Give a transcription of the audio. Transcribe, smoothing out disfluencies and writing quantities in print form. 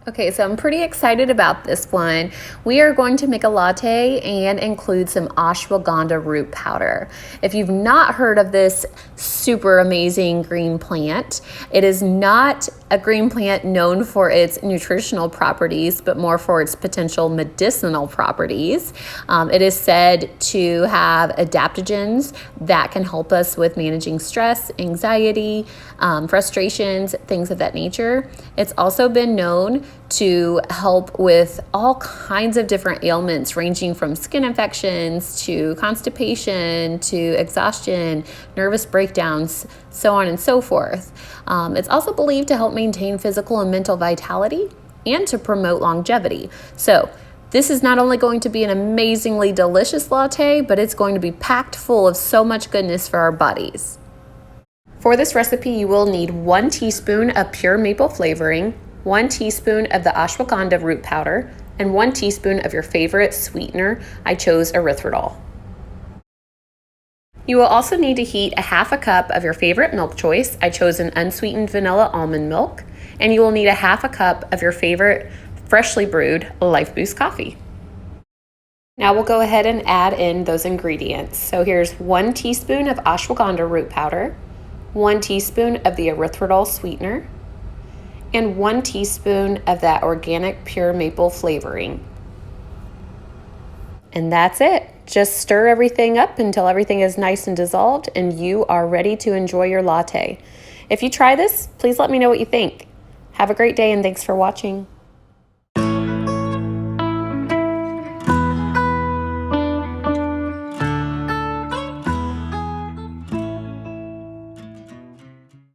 Okay, so I'm pretty excited about this one. We are going to make a latte and include some ashwagandha root powder. If you've not heard of this super amazing green plant, it is not a green plant known for its nutritional properties, but more for its potential medicinal properties. It is said to have adaptogens that can help us with managing stress, anxiety, frustrations, things of that nature. It's also been known to help with all kinds of different ailments, ranging from skin infections to constipation to exhaustion, nervous breakdowns, so on and so forth. It's also believed to help maintain physical and mental vitality and to promote longevity. So this is not only going to be an amazingly delicious latte, but it's going to be packed full of so much goodness for our bodies. For this recipe, you will need 1 teaspoon of pure maple flavoring, 1 teaspoon of the ashwagandha root powder, and 1 teaspoon of your favorite sweetener. I chose erythritol. You will also need to heat a half a cup of your favorite milk choice. I chose an unsweetened vanilla almond milk. And you will need a half a cup of your favorite freshly brewed LifeBoost coffee. Now we'll go ahead and add in those ingredients. So here's 1 teaspoon of ashwagandha root powder, 1 teaspoon of the erythritol sweetener, and 1 teaspoon of that organic pure maple flavoring. And that's it. Just stir everything up until everything is nice and dissolved and you are ready to enjoy your latte. If you try this, please let me know what you think. Have a great day and thanks for watching.